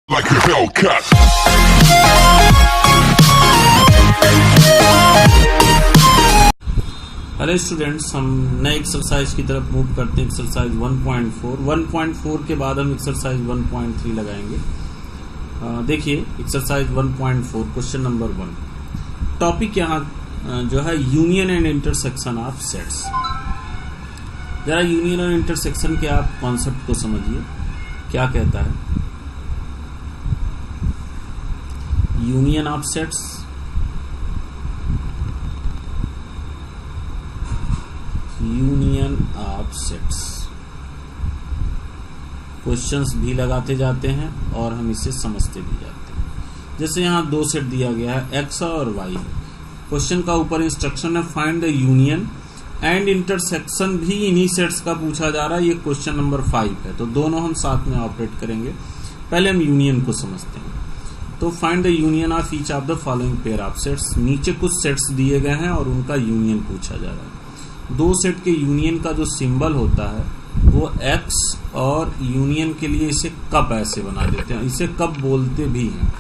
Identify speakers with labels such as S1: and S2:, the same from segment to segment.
S1: like a Hellcat.
S2: Hello students, हम नए exercise की तरफ मूव करते हैं। एक्सरसाइज 1.4 के बाद हम एक्सरसाइज 1.3 लगाएंगे। देखिए एक्सरसाइज 1.4 क्वेश्चन नंबर 1। टॉपिक यहाँ जो है union and intersection of sets. जरा यूनियन और इंटरसेक्शन के आप कॉन्सेप्ट को समझिए, क्या कहता है। Union of sets, union of sets questions भी लगाते जाते हैं और हम इसे समझते भी जाते हैं। जैसे यहाँ दो सेट दिया गया है, एक्स और वाई। क्वेश्चन का ऊपर इंस्ट्रक्शन है find the union and intersection, भी इन्हीं सेट्स का पूछा जा रहा है। ये क्वेश्चन नंबर 5 है, तो दोनों हम साथ में ऑपरेट करेंगे। पहले हम यूनियन को समझते हैं। तो find the union of each of the following pair of sets. नीचे कुछ सेट्स दिए गए हैं और उनका यूनियन पूछा जा रहा है। दो सेट के यूनियन का जो सिंबल होता है वो एक्स, और यूनियन के लिए इसे कप ऐसे बना देते हैं, इसे कप बोलते भी हैं।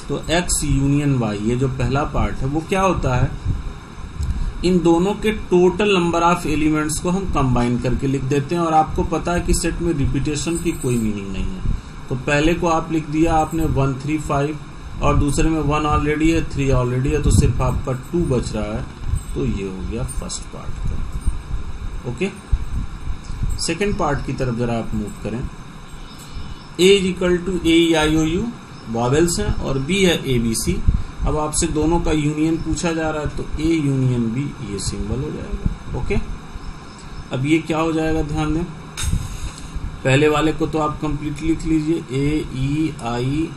S2: तो एक्स यूनियन वाई, ये जो पहला पार्ट है वो क्या होता है, इन दोनों के टोटल नंबर ऑफ एलिमेंट्स को हम कंबाइन करके लिख देते हैं। और आपको पता है कि सेट में रिपीटेशन की कोई मीनिंग नहीं है। तो पहले को आप लिख दिया आपने 1 3 5, और दूसरे में 1 ऑलरेडी है, 3 ऑलरेडी है, तो सिर्फ आपका 2 बच रहा है। तो ये हो गया फर्स्ट पार्ट का। ओके, सेकेंड पार्ट की तरफ जरा आप मूव करें। A equal to AEIOU vowels हैं और B है ABC। अब आपसे दोनों का यूनियन पूछा जा रहा है, तो A यूनियन B ये सिंबल हो जाएगा। ओके, अब ये क्या हो जाएगा, ध्यान दें। पहले वाले को तो आप कंप्लीटली लिख लीजिए, AEIOU।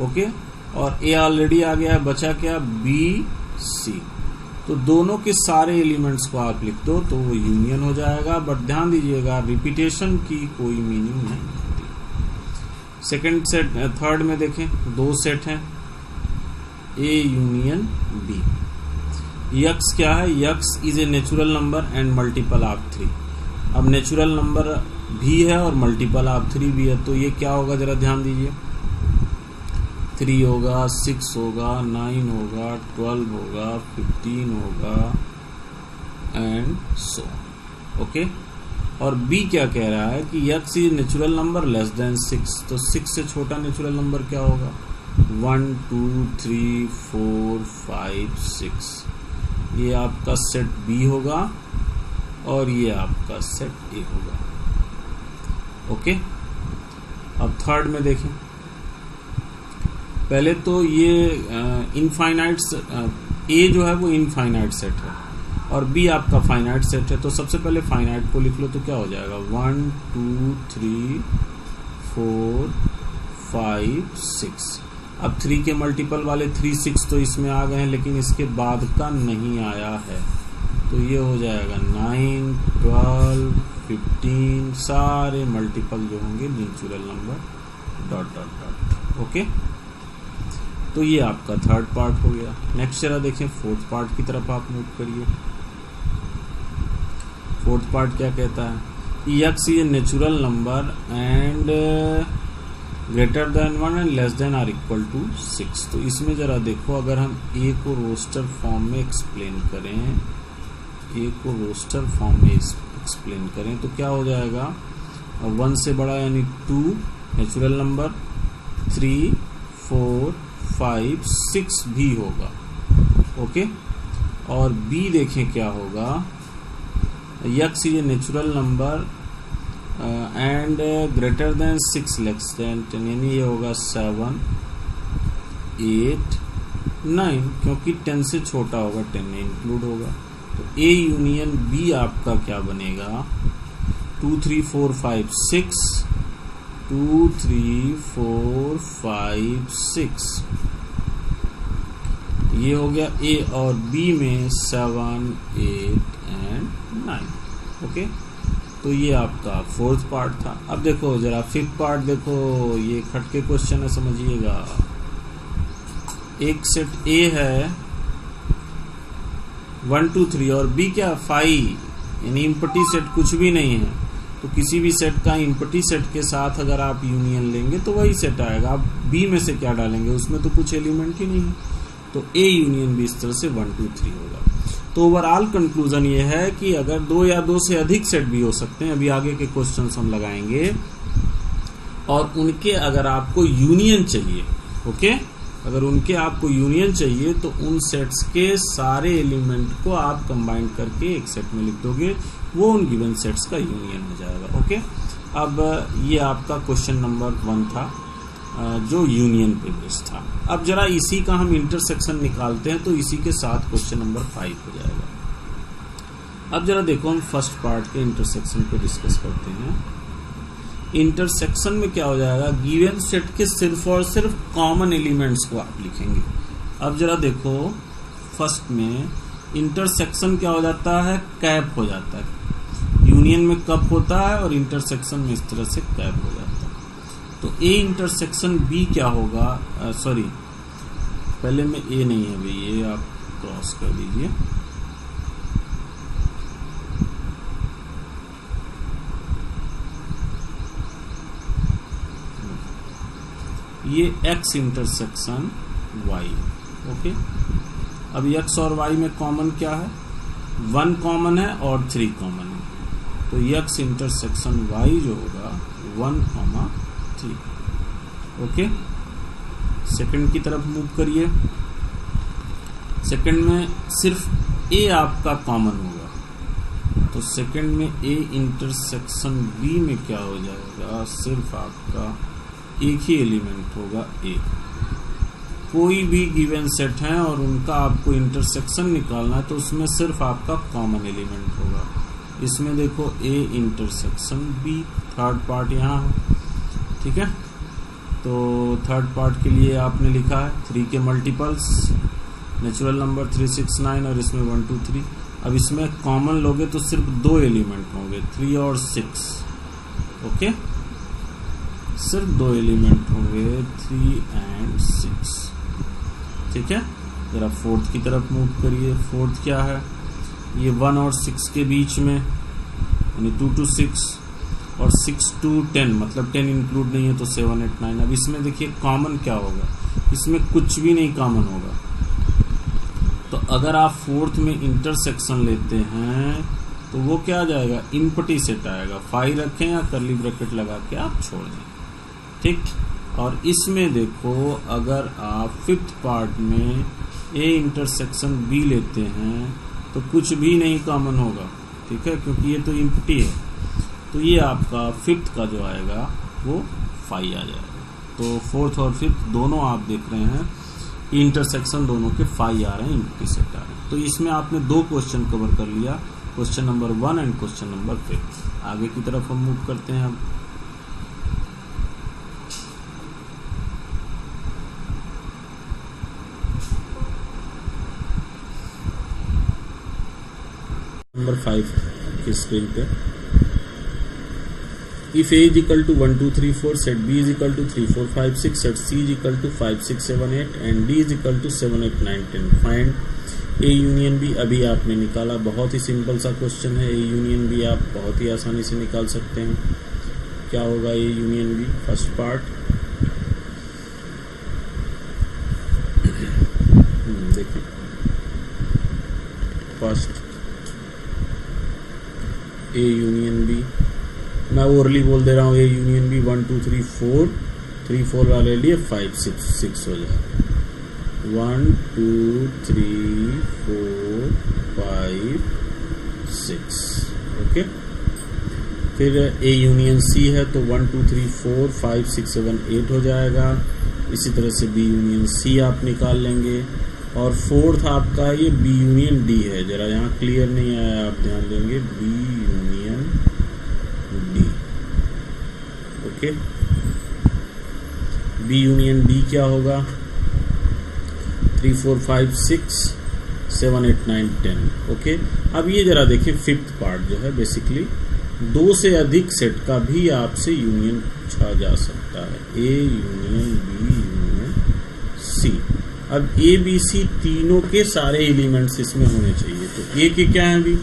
S2: ओके, और A ऑलरेडी आ गया है, बचा क्या, BC। तो दोनों के सारे एलिमेंट्स को आप लिख दो तो वो यूनियन हो जाएगा। बट ध्यान दीजिएगा, रिपीटेशन की कोई मीनिंग नहीं होती। सेकंड सेट, थर्ड में देखें, दो सेट हैं, A यूनियन B। यक्स क्या है, x is a natural number and multiple of 3। अब नेचुरल नंबर भी है और मल्टीपल ऑफ 3 भी है, तो ये क्या होगा, जरा ध्यान दीजिए। 3 होगा, 6 होगा, 9 होगा, 12 होगा, 15 होगा एंड सो। ओके, और B क्या कह रहा है कि x is natural number less than 6। तो 6 से छोटा नेचुरल नंबर क्या होगा, 1 2 3 4 5 6। ये आपका सेट B होगा और ये आपका सेट A होगा। ओके, अब थर्ड में देखें। पहले तो ये इनफाइनाइट, A जो है वो इनफाइनाइट सेट है और B आपका फाइनाइट सेट है। तो सबसे पहले फाइनाइट को लिख लो, तो क्या हो जाएगा, 1 2 3 4 5 6। अब 3 के मल्टीपल वाले 3 6 तो इसमें आ गए हैं, लेकिन इसके बाद का नहीं आया है। तो ये हो जाएगा 9 12 15, सारे मल्टीपल जो होंगे natural number dot dot dot. Okay, तो ये आपका थर्ड पार्ट हो गया। नेक्स्ट जरा देखें, फोर्थ पार्ट की तरफ आप मूव करिए। फोर्थ पार्ट क्या कहता है, x is a natural number and greater than 1 and less than or equal to 6। तो इसमें जरा देखो, अगर हम ए को रोस्टर फॉर्म में एक्सप्लेन करें, तो क्या हो जाएगा, 1 से बड़ा यानी 2 नेचुरल नंबर, 3 4 5 6 भी होगा। ओके, और B देखें क्या होगा, x is a natural number and greater then 6 less than 10, यानी ये होगा 7 8 9, क्योंकि 10 से छोटा होगा 10 में इंक्लूड होगा। तो A यूनियन B आपका क्या बनेगा, 2 3 4 5 6, 2 3 4 5 6। ये हो गया A, और B में 7 8 एंड 9। ओके, तो ये आपका फोर्थ पार्ट था। अब देखो जरा फिफ्थ पार्ट देखो, ये खटके क्वेश्चन है, समझिएगा। एक सेट A है 1 2 3 और B क्या 5, यानी इम्पटी सेट कुछ भी नहीं है। तो किसी भी सेट का एम्प्टी सेट के साथ अगर आप यूनियन लेंगे तो वही सेट आएगा। आप बी में से क्या डालेंगे, उसमें तो कुछ एलिमेंट ही नहीं है, तो ए यूनियन बी इस तरह से 1 2 3 होगा। तो ओवरऑल कंक्लूजन ये है कि अगर दो या दो से अधिक सेट भी हो सकते हैं, अभी आगे के क्वेश्चंस हम लगाएंगे, और उनके अगर आपको यूनियन चाहिए, ओके, अगर उनके आपको यूनियन चाहिए तो उन सेट्स के सारे एलिमेंट को आप कंबाइन करके एक सेट में लिख दोगे, वो उन गिवन सेट्स का यूनियन हो जाएगा। ओके, अब ये आपका क्वेश्चन नंबर 1 था जो यूनियन पे बेस्ड था। अब जरा इसी का हम इंटरसेक्शन निकालते हैं, तो इसी के साथ क्वेश्चन नंबर 5 हो जाएगा। अब जरा देखो, हम फर्स्ट पार्ट के इंटरसेक्शन पे डिस्कस करते हैं। इंटरसेक्शन में क्या हो जाएगा, गिवन सेट के सिर्फ और सिर्फ कॉमन एलिमेंट्स को आप लिखेंगे। अब जरा देखो, फर्स्ट में इंटरसेक्शन क्या हो जाता है, कैप हो जाता है। यूनियन में कप होता है और इंटरसेक्शन में इस तरह से कैप हो जाता है। तो ए इंटरसेक्शन बी क्या होगा, सॉरी पहले में ए नहीं है भाई, ये आप क्रॉस कर दीजिए। ये x इंटरसेक्शन y, ओके। अब x और y में कॉमन क्या है, 1 कॉमन है और 3 कॉमन है, तो x इंटरसेक्शन y जो होगा 1, 3, ओके। सेकंड की तरफ मूव करिए। सेकंड में सिर्फ a आपका कॉमन होगा, तो सेकंड में a इंटरसेक्शन b में क्या हो जाएगा, सिर्फ आपका एक ही एलिमेंट होगा a। कोई भी गिवन सेट है और उनका आपको इंटरसेक्शन निकालना है, तो उसमें सिर्फ आपका कॉमन एलिमेंट होगा। इसमें देखो a intersection b, third part यहाँ है, ठीक है। तो थर्ड पार्ट के लिए आपने लिखा है 3 के मल्टीपल्स, नेचुरल नंबर 3 6 9 और इसमें 1 2 3। अब इसमें कॉमन लोगे तो सिर्फ 2 एलिमेंट होंगे, 3 और 6, ओके, सिर्फ 2 एलिमेंट होंगे, 3 और 6, ठीक है। जरा फोर्थ की तरफ मूव करिए। फोर्थ क्या है, ये 1 और 6 के बीच में, यानी 2 to 6 और 6 to 10, मतलब 10 इंक्लूड नहीं है तो 7 8 9। अब इसमें देखिए कॉमन क्या होगा, इसमें कुछ भी नहीं कॉमन होगा। तो अगर आप फोर्थ में इंटरसेक्शन लेते हैं तो वो क्या आ जाएगा, इम्पटी सेट आएगा। 5 रखें या कर्ली ब्रैकेट लगा के आप छोड़ दें, ठीक। और इसमें देखो, अगर आप फिफ्थ पार्ट में ए इंटरसेक्शन बी लेते हैं तो कुछ भी नहीं कॉमन होगा, ठीक है, क्योंकि ये तो इम्पटी है। तो ये आपका फिफ्थ का जो आएगा वो 5 आ जाएगा। तो फोर्थ और फिफ्थ दोनों आप देख रहे हैं इंटरसेक्शन दोनों के 5 आ रहे हैं, इम्पटी सेट आ रहे हैं। तो इसमें आपने 2 क्वेश्चन कवर कर लिया, question number 1 and question number 5। आगे की तरफ हम मूव करते हैं। अब नंबर 5 की स्क्रीन पे, if a is equal to 1 2 3 4, set b is equal to 3 4 5 6, set c is equal to 5 6 7 8 and d is equal to 7 8 9 10, find a union b। अभी आपने निकाला, बहुत ही सिंपल सा क्वेश्चन है। a यूनियन b आप बहुत ही आसानी से निकाल सकते हैं। क्या होगा a union b, first part देखिए, फर्स्ट a यूनियन b, मैं ओरली बोल दे रहा हूँ, ए यूनियन बी 1 2 3 4, 3 4 वाले लिए 5 6 6 हो जाएगा। 1 2 3 4 5 6, ओके। फिर ए यूनियन सी है तो 1 2 3 4 5 6 7 8 हो जाएगा। इसी तरह से बी यूनियन सी आप निकाल लेंगे। और फोर्थ आपका ये बी यूनियन डी है, जरा यहाँ क्लियर नहीं आया, आप ध्यान देंगे, B union D, okay. B union D क्या होगा, 3 4 5 6 7 8 9 10, ओके। अब ये जरा देखिए, फिफ्थ पार्ट जो है बेसिकली 2 से अधिक सेट का भी आपसे यूनियन पूछा जा सकता है, A union B union C. अब ए बी सी तीनों के सारे एलिमेंट्स इसमें होने चाहिए। तो ए के क्या है अभी,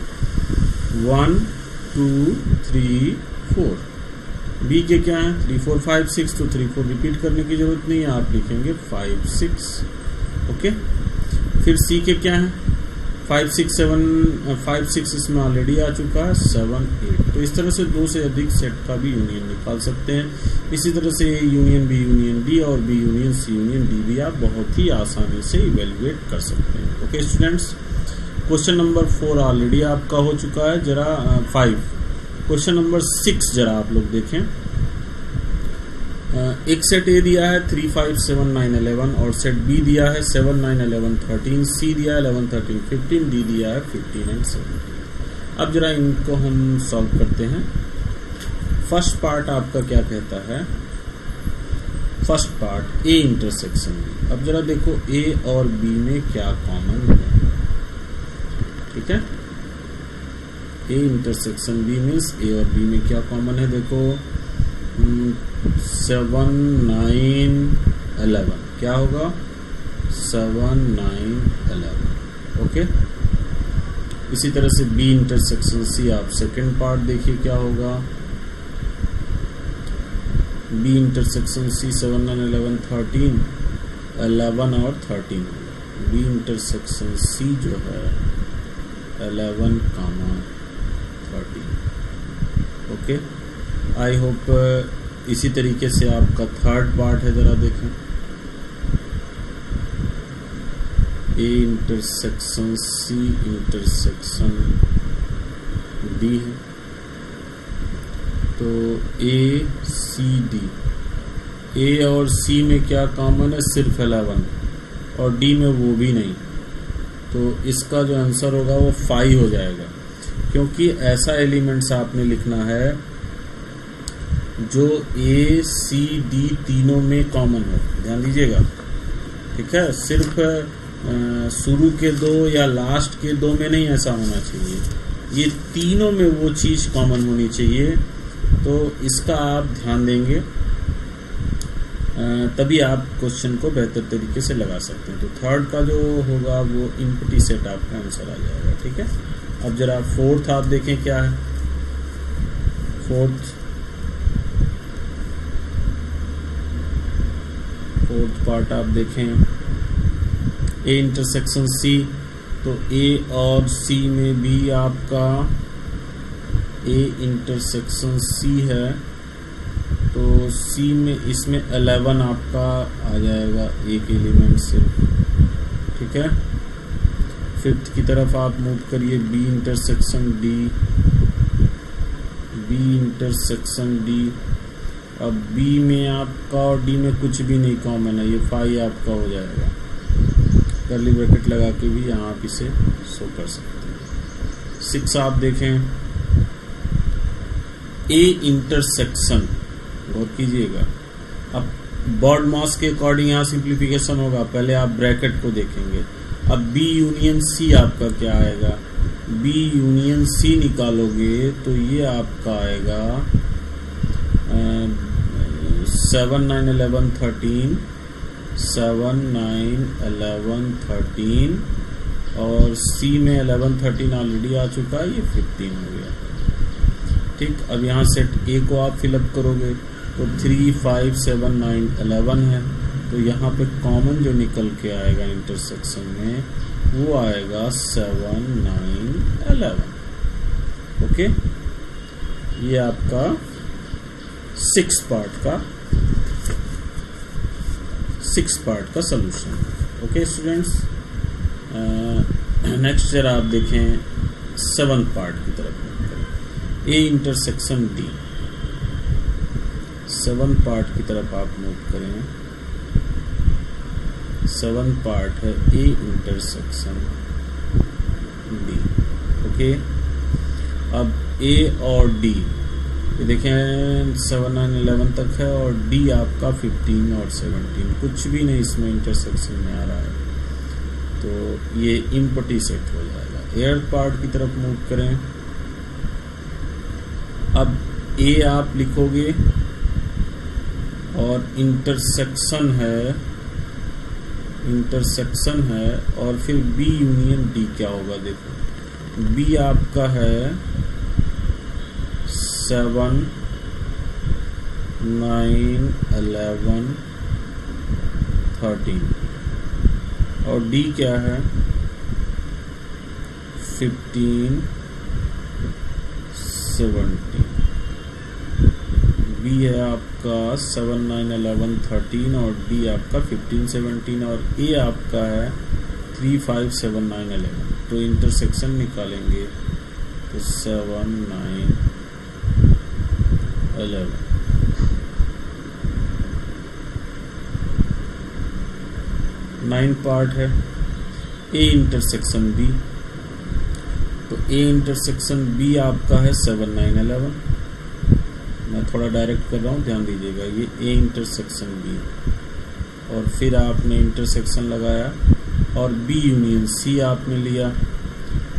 S2: 1 2 3 4। बी के क्या है 3 4 5 6, तो 3 4 रिपीट करने की जरूरत नहीं है, आप लिखेंगे 5 6। ओके, फिर सी के क्या है 5 6 7 5 6 इसमें ऑलरेडी आ चुका है, 7 8। तो इस तरह से 2 से अधिक सेट का भी यूनियन निकाल सकते हैं। इसी तरह से A union B union D और B union C union D भी आप बहुत ही आसानी से इवेल्युएट कर सकते हैं। Okay students, question number 4 already आपका हो चुका है। जरा 5 क्वेश्चन नंबर 6 जरा आप लोग देखें। एक सेट ए दिया है 3 5 7 9 11 और सेट बी दिया है 7 9 11 13, सी दिया है 11 13 15, डी दिया है 15 एंड 17। अब जरा इनको हम सॉल्व करते हैं। फर्स्ट पार्ट आपका क्या कहता है, first part A intersection B. अब जरा देखो ए और बी में क्या कॉमन है। ठीक है, ए इंटरसेक्शन बी मीन्स ए और बी में क्या कॉमन है। देखो 7 9 11 क्या होगा 7 9 11। ओके, इसी तरह से बी इंटरसेक्शन सी, आप सेकेंड पार्ट देखिए क्या होगा। बी इंटरसेक्शन सी 7 9 11 13, 11 और 13। बी इंटरसेक्शन सी जो है 11, 13। ओके, आई होप इसी तरीके से आपका थर्ड पार्ट है, जरा देखें। A intersection C intersection D है, तो ए सी डी, ए और सी में क्या कॉमन है, सिर्फ 11 और डी में वो भी नहीं, तो इसका जो आंसर होगा वो 5 हो जाएगा, क्योंकि ऐसा एलिमेंट्स आपने लिखना है जो ए सी डी तीनों में कॉमन हो। ध्यान दीजिएगा, ठीक है, सिर्फ शुरू के 2 या लास्ट के 2 में नहीं ऐसा होना चाहिए, ये तीनों में वो चीज़ कॉमन होनी चाहिए। तो इसका आप ध्यान देंगे, तभी आप क्वेश्चन को बेहतर तरीके से लगा सकते हैं। तो थर्ड का जो होगा वो इम्पटी सेट आपका आंसर आ जाएगा। ठीक है, अब जरा फोर्थ आप देखें क्या है। फोर्थ पार्ट आप देखें, ए इंटरसेक्शन सी, तो ए और सी में भी आपका ए इंटरसेक्शन सी है, तो सी में इसमें 11 आपका आ जाएगा, एक एलिमेंट सिर्फ। ठीक है, फिफ्थ की तरफ आप मूव करिए, B intersection D, B intersection D. अब बी में आपका और डी में कुछ भी नहीं कॉमन है, ये 5 आपका हो जाएगा। कर्ली ब्रैकेट लगा के भी यहाँ आप इसे शो कर सकते हैं। 6 आप देखें, ए इंटरसेक्शन, गौर कीजिएगा। अब बर्ड मॉस के अकॉर्डिंग यहाँ सिंप्लीफिकेशन होगा, पहले आप ब्रैकेट को देखेंगे। अब बी यूनियन सी आपका क्या आएगा, बी यूनियन सी निकालोगे तो ये आपका आएगा 7 9 11 13, 7 9 11 13 और सी में 11 13 ऑलरेडी आ चुका है, ये 15 हो गया। ठीक, अब यहाँ सेट ए को आप फिलअप करोगे तो 3 5 7 9 11 है, तो यहाँ पे कॉमन जो निकल के आएगा इंटरसेक्शन में वो आएगा 7 9 11। ओके, ये आपका 6 पार्ट का सलूशन। ओके स्टूडेंट्स, नेक्स्ट जरा आप देखें 7th पार्ट की तरफ। A intersection D, 7th part की तरफ आप मूव करें। 7th पार्ट है ए इंटरसेक्शन डी। ओके, अब ए और डी ये देखें 7 9 11 तक है और डी आपका 15 और 17, कुछ भी नहीं इसमें इंटरसेक्शन में आ रहा है, तो ये इम्पटी सेट हो जाएगा। 8th पार्ट की तरफ मूव करें। अब ए आप लिखोगे और इंटरसेक्शन है और फिर बी यूनियन डी क्या होगा, देखो बी आपका है 7 9, 11, 13 और डी क्या है 15, 17। बी है आपका 7, 9, 11, 13 और डी आपका 15, 17 और ए आपका है 3, 5, 7, 9, 11। तो इंटरसेक्शन निकालेंगे तो 7, 9, 11। नाइन पार्ट है ए इंटरसेक्शन बी, तो ए इंटरसेक्शन बी आपका है 7, 9, 11। मैं थोड़ा डायरेक्ट कर रहा हूँ, ध्यान दीजिएगा। ये ए इंटरसेक्शन बी और फिर आपने इंटरसेक्शन लगाया और बी यूनियन सी आपने लिया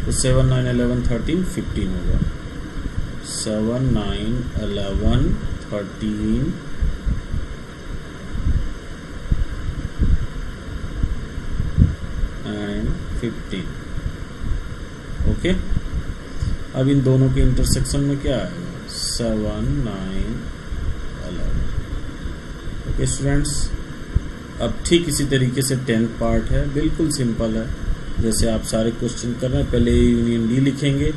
S2: तो 7, 9, 11, 13, 15 होगा। 7, 9, 11, 13 एंड 15। ओके, अब इन दोनों के इंटरसेक्शन में क्या आएगा 7, 9, 11। ओके स्टूडेंट्स, अब ठीक इसी तरीके से 10th पार्ट है, बिल्कुल सिंपल है। जैसे आप सारे क्वेश्चन कर रहे हैं, पहले ए यूनियन डी लिखेंगे,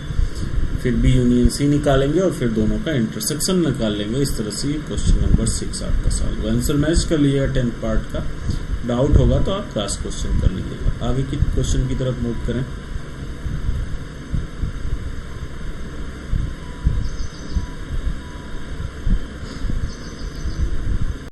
S2: फिर बी यूनियन सी निकालेंगे और फिर दोनों का इंटरसेक्शन निकाल लेंगे। इस तरह से क्वेश्चन नंबर 6 आपका सॉल्व। आंसर मैच कर लीजिएगा 10th पार्ट का। डाउट होगा तो आप क्रॉस क्वेश्चन कर लीजिएगा। आगे की क्वेश्चन की तरफ मूव करें।